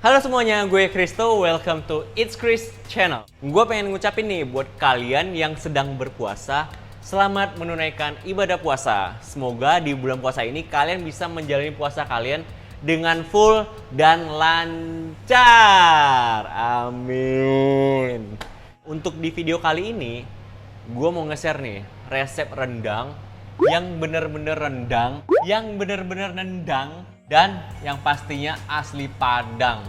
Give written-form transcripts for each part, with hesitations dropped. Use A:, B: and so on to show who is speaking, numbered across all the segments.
A: Halo semuanya, gue Kristo, welcome to It's Chris Channel. Gue pengen ngucapin nih buat kalian yang sedang berpuasa, selamat menunaikan ibadah puasa. Semoga di bulan puasa ini kalian bisa menjalani puasa kalian dengan full dan lancar. Amin. Untuk di video kali ini, gue mau nge-share nih resep rendang yang bener-bener rendang, dan yang pastinya asli Padang.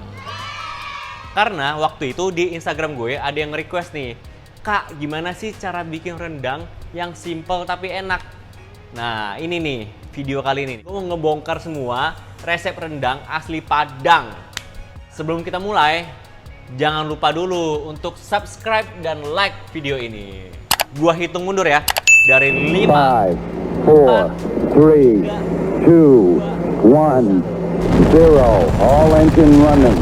A: Karena waktu itu di Instagram gue ada yang request nih, Kak, gimana sih cara bikin rendang yang simple tapi enak? Nah, ini nih video kali ini. Gue mau ngebongkar semua resep rendang asli Padang. Sebelum kita mulai, jangan lupa dulu untuk subscribe dan like video ini. Gua hitung mundur ya. Dari 5,
B: 5, 4, 3, 2, 1, 0. All engine running.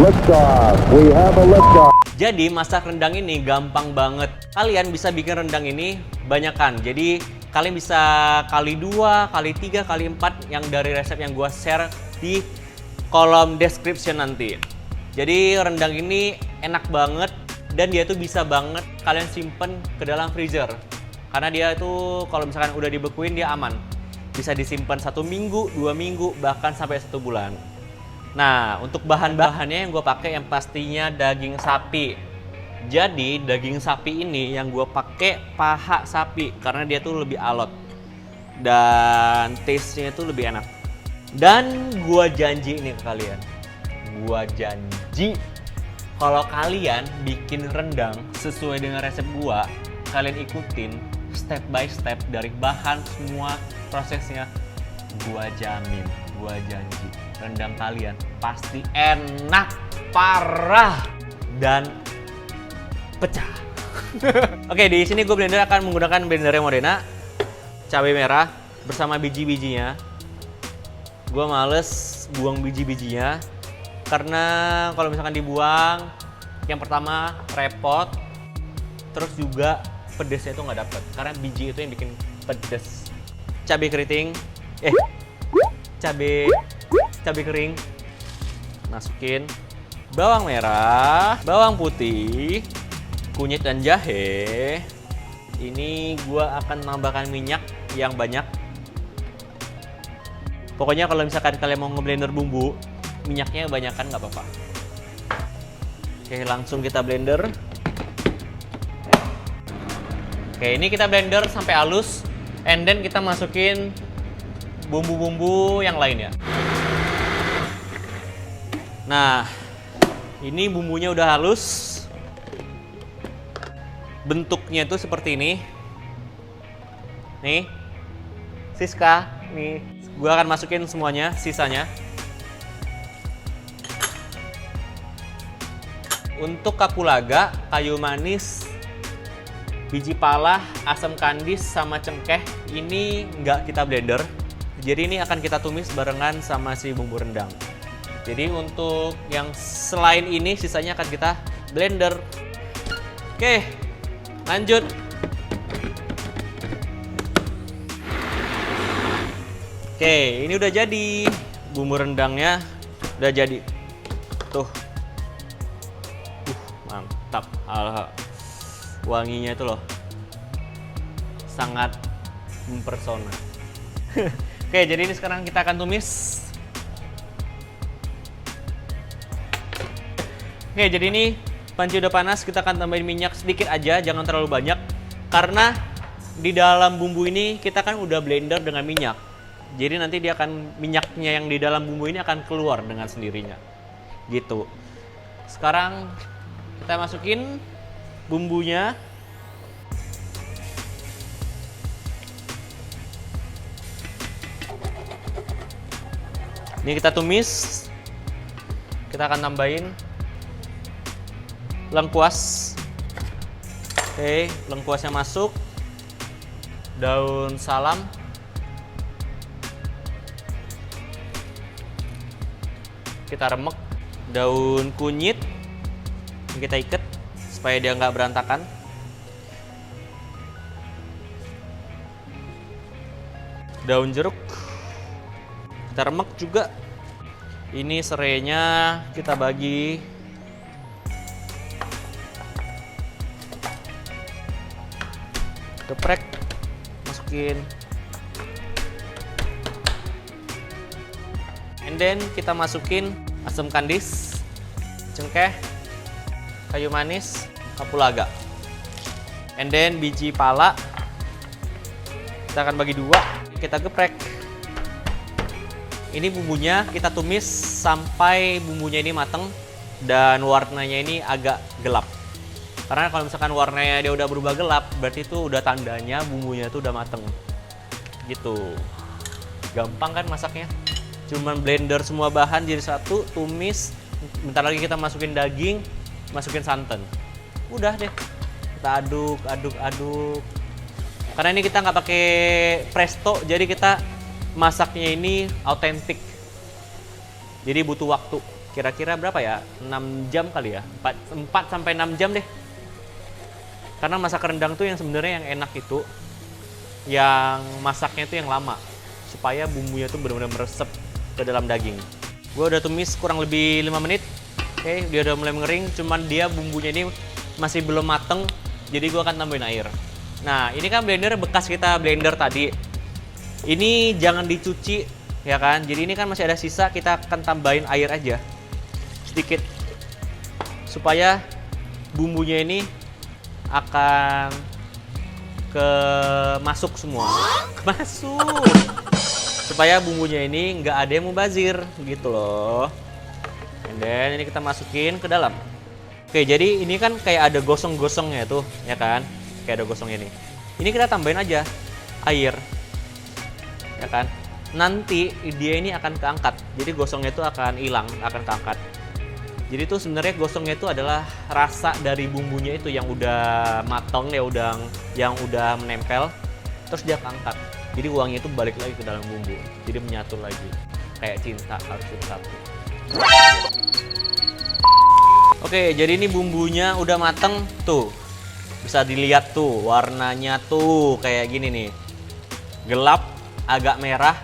B: Liftoff. We have a liftoff.
A: Jadi masak rendang ini gampang banget. Kalian bisa bikin rendang ini banyakan. Jadi kalian bisa kali 2, kali 3, kali 4 yang dari resep yang gua share di kolom description nanti. Jadi rendang ini enak banget dan dia tuh bisa banget kalian simpen ke dalam freezer. Karena dia tuh kalau misalkan udah dibekuin dia aman. Bisa disimpan 1 minggu, 2 minggu, bahkan sampai 1 bulan. Nah, untuk bahan-bahannya yang gue pakai yang pastinya daging sapi. Jadi daging sapi ini yang gue pakai paha sapi karena dia tuh lebih alot dan taste-nya tuh lebih enak. Dan gue janji ini ke kalian, gue janji kalau kalian bikin rendang sesuai dengan resep gue, kalian ikutin step by step dari bahan semua prosesnya, gua jamin, gua janji rendang kalian pasti enak parah dan pecah. Oke, di sini gue blender akan menggunakan blendernya Modena, cabai merah bersama biji-bijinya. Gua males buang biji-bijinya karena kalau misalkan dibuang, yang pertama repot, terus juga pedesnya itu nggak dapet karena biji itu yang bikin pedes. Cabai keriting, cabai kering, masukin bawang merah, bawang putih, kunyit dan jahe. Ini gua akan tambahkan minyak yang banyak. Pokoknya kalau misalkan kalian mau ngeblender bumbu, minyaknya kebanyakan nggak apa-apa. Oke, langsung kita blender. Oke, ini kita blender sampai halus, and then kita masukin bumbu-bumbu yang lainnya. Nah, ini bumbunya udah halus. Bentuknya tuh seperti ini. Nih, Siska, nih, gua akan masukin semuanya, sisanya. Untuk kapulaga, kayu manis, biji pala, asam kandis, sama cengkeh ini nggak kita blender. Jadi ini akan kita tumis barengan sama si bumbu rendang. Jadi untuk yang selain ini sisanya akan kita blender. Oke, lanjut. Oke, ini udah jadi. Bumbu rendangnya udah jadi. Tuh. Mantap. Wanginya itu loh sangat mempersona. Oke, jadi ini sekarang kita akan tumis. Oke, jadi ini panci udah panas, kita akan tambahin minyak sedikit aja, jangan terlalu banyak karena di dalam bumbu ini kita kan udah blender dengan minyak. Jadi nanti dia akan, minyaknya yang di dalam bumbu ini akan keluar dengan sendirinya. Gitu. Sekarang kita masukin bumbunya. Ini kita tumis. Kita akan tambahin lengkuas. Oke, lengkuasnya masuk. Daun salam. Kita remek. Daun kunyit. Kita ikat supaya dia nggak berantakan. Daun jeruk, kita remek juga. Ini serainya kita bagi. Geprek, masukin. And then kita masukin asam kandis, cengkeh, kayu manis, kapulaga. And then biji pala. Kita akan bagi dua, kita geprek. Ini bumbunya kita tumis sampai bumbunya ini mateng dan warnanya ini agak gelap. Karena kalau misalkan warnanya dia udah berubah gelap, berarti itu udah tandanya bumbunya itu udah mateng. Gitu. Gampang kan masaknya? Cuman blender semua bahan jadi satu, tumis. Bentar lagi kita masukin daging, masukin santan. Udah deh. Kita aduk, aduk, aduk. Karena ini kita nggak pakai presto, jadi kita masaknya ini autentik. Jadi butuh waktu. Kira-kira berapa ya? 6 jam kali ya? 4 sampai 6 jam deh. Karena masak rendang tuh yang sebenarnya yang enak itu yang masaknya itu yang lama. Supaya bumbunya tuh benar-benar meresep ke dalam daging. Gue udah tumis kurang lebih 5 menit. Oke, dia udah mulai mengering, cuman dia bumbunya ini masih belum mateng. Jadi gue akan tambahin air. Nah, ini kan blender bekas kita blender tadi. Ini jangan dicuci, ya kan? Jadi ini kan masih ada sisa, kita akan tambahin air aja. Sedikit. Supaya bumbunya ini akan masuk semua. Masuk! Supaya bumbunya ini nggak ada yang mubazir, gitu loh. And then ini kita masukin ke dalam. Oke, jadi ini kan kayak ada gosong-gosongnya tuh, ya kan? Kayak ada gosongnya nih. Ini kita tambahin aja air. Ya kan? Nanti dia ini akan keangkat. Jadi gosongnya itu akan hilang, akan keangkat. Jadi itu sebenarnya gosongnya itu adalah rasa dari bumbunya itu yang udah matang ya, yang udah menempel. Terus dia keangkat. Jadi uangnya itu balik lagi ke dalam bumbu. Jadi menyatu lagi. Kayak cinta harus bersatu. Oke, jadi ini bumbunya udah mateng tuh. Bisa dilihat tuh warnanya tuh kayak gini nih. Gelap, agak merah,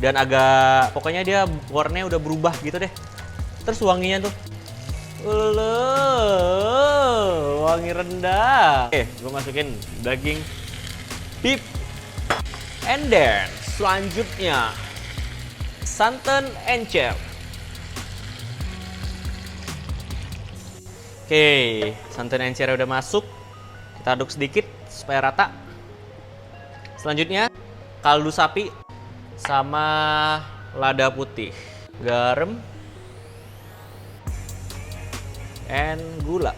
A: dan agak pokoknya dia warnanya udah berubah gitu deh. Terus wanginya tuh wangi rendang. Oke, gue masukin daging beef. And then selanjutnya santan encer. Oke, santan encer udah masuk. Kita aduk sedikit supaya rata. Selanjutnya kaldu sapi sama lada putih, garam, and gula.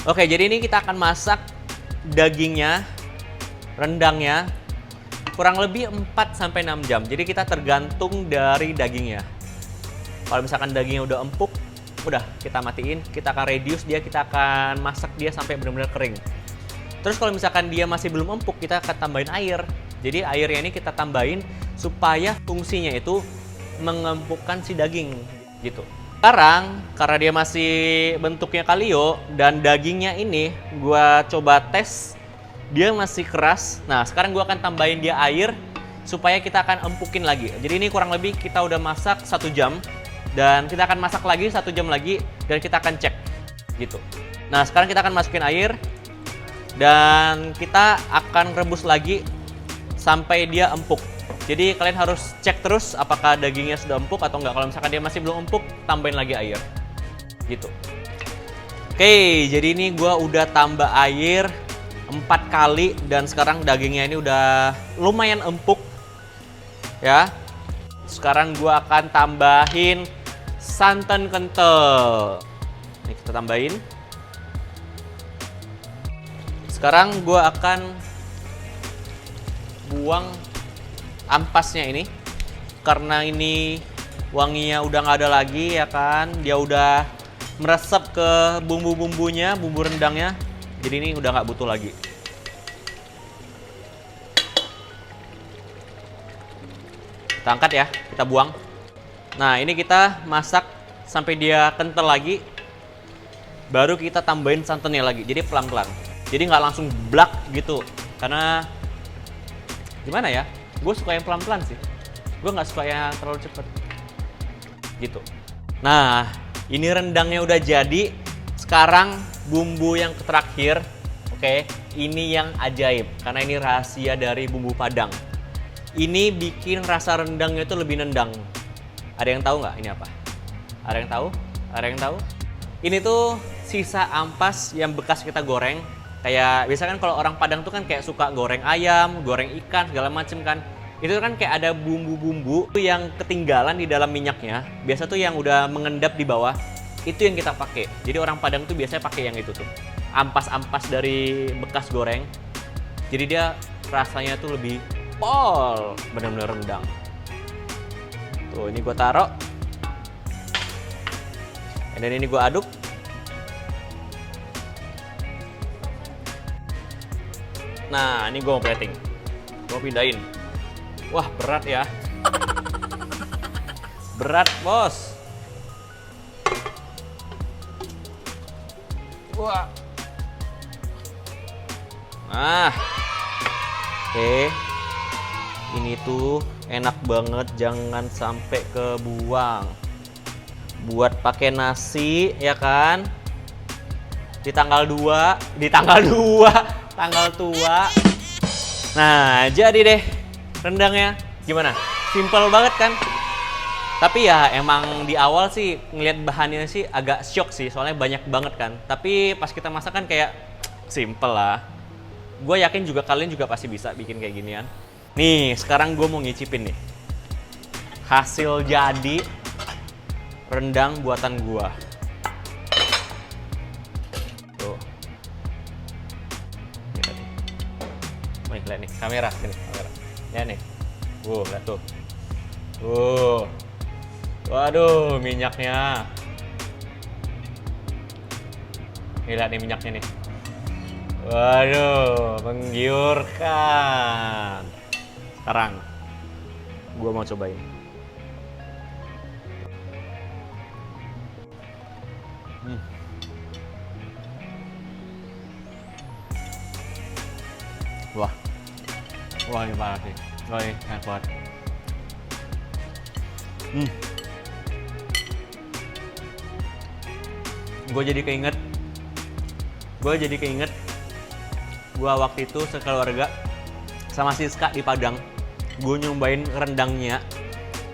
A: Oke, jadi ini kita akan masak dagingnya, rendangnya kurang lebih 4 sampai 6 jam. Jadi kita tergantung dari dagingnya. Kalau misalkan dagingnya udah empuk, udah kita matiin, kita akan reduce dia, kita akan masak dia sampai benar-benar kering. Terus kalau misalkan dia masih belum empuk, kita akan tambahin air. Jadi airnya ini kita tambahin supaya fungsinya itu mengempukkan si daging gitu. Sekarang karena dia masih bentuknya kalio dan dagingnya ini gua coba tes dia masih keras. Nah, sekarang gua akan tambahin dia air supaya kita akan empukin lagi. Jadi ini kurang lebih kita udah masak 1 jam. Dan kita akan masak lagi 1 jam lagi dan kita akan cek gitu. Nah, sekarang kita akan masukin air dan kita akan rebus lagi sampai dia empuk. Jadi kalian harus cek terus apakah dagingnya sudah empuk atau enggak. Kalau misalkan dia masih belum empuk, tambahin lagi air gitu. Oke, jadi ini gua udah tambah air 4 kali dan sekarang dagingnya ini udah lumayan empuk ya. Sekarang gua akan tambahin santan kental. Ini kita tambahin. Sekarang gue akan buang ampasnya ini. Karena ini wanginya udah nggak ada lagi ya kan. Dia udah meresap ke bumbu-bumbunya, bumbu rendangnya. Jadi ini udah nggak butuh lagi. Kita angkat ya, kita buang. Nah, ini kita masak sampai dia kental lagi. Baru kita tambahin santannya lagi. Jadi pelan-pelan. Jadi nggak langsung blak gitu. Karena gimana ya? Gue suka yang pelan-pelan sih. Gue nggak suka yang terlalu cepet. gitu. Nah, ini rendangnya udah jadi. Sekarang bumbu yang terakhir, oke, ini yang ajaib karena ini rahasia dari bumbu Padang. Ini bikin rasa rendangnya itu lebih nendang. Ada yang tahu nggak ini apa? Ada yang tahu? Ada yang tahu? Ini tuh sisa ampas yang bekas kita goreng. Kayak biasa kan kalau orang Padang tuh kan kayak suka goreng ayam, goreng ikan, segala macem kan. Itu kan kayak ada bumbu-bumbu yang ketinggalan di dalam minyaknya. Biasa tuh yang udah mengendap di bawah, itu yang kita pakai. Jadi orang Padang tuh biasanya pakai yang itu tuh. Ampas-ampas dari bekas goreng. Jadi dia rasanya tuh lebih pol, bener-bener rendang. Tuh, ini gue taruh. Dan ini gue aduk. Nah, ini gue mau plating. Gue pindahin. Wah, berat ya. Berat, bos. Wah. Nah. Oke. Ini tuh enak banget, jangan sampai kebuang. Buat pakai nasi, ya kan? Di tanggal 2, tanggal tua. Nah, jadi deh rendangnya. Gimana? Simple banget kan? Tapi ya emang di awal sih ngelihat bahannya sih agak shock sih, soalnya banyak banget kan. Tapi pas kita masak kan kayak simple lah. Gue yakin juga kalian juga pasti bisa bikin kayak ginian. Nih, sekarang gue mau ngicipin nih. Hasil jadi rendang buatan gue. Tuh. Lihat nih, kamera sini, kamera. Ya nih. Lihat tuh. Waduh, minyaknya. Nih, lihat nih minyaknya nih. Waduh, menggiurkan. Sekarang gua mau cobain. Wah, ini parah sih. Wah, ini enak banget. Gue jadi keinget gue waktu itu sekeluarga sama Siska di Padang. Gue nyobain rendangnya.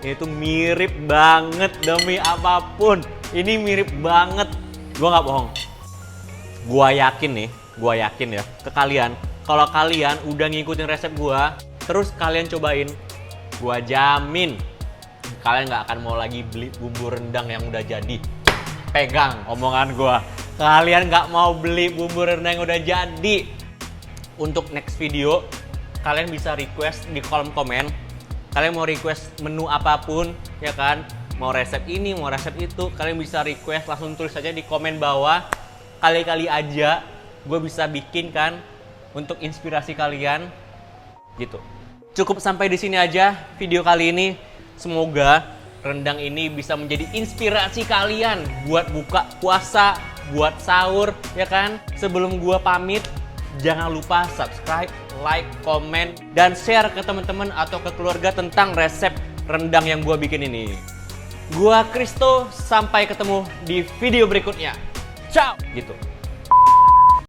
A: Ini tuh mirip banget demi apapun. Ini mirip banget. Gue nggak bohong. Gue yakin ya ke kalian. Kalau kalian udah ngikutin resep gua, terus kalian cobain, gua jamin kalian nggak akan mau lagi beli bumbu rendang yang udah jadi. Pegang omongan gua. Kalian nggak mau beli bumbu rendang yang udah jadi. Untuk next video, kalian bisa request di kolom komen. Kalian mau request menu apapun, ya kan? Mau resep ini, mau resep itu, kalian bisa request, langsung tulis aja di komen bawah. Kali-kali aja gue bisa bikin kan untuk inspirasi kalian gitu. Cukup sampai di sini aja video kali ini. Semoga rendang ini bisa menjadi inspirasi kalian buat buka puasa, buat sahur, ya kan? Sebelum gua pamit, jangan lupa subscribe, like, komen, dan share ke teman-teman atau ke keluarga tentang resep rendang yang gua bikin ini. Gua Kristo, sampai ketemu di video berikutnya. Ciao gitu.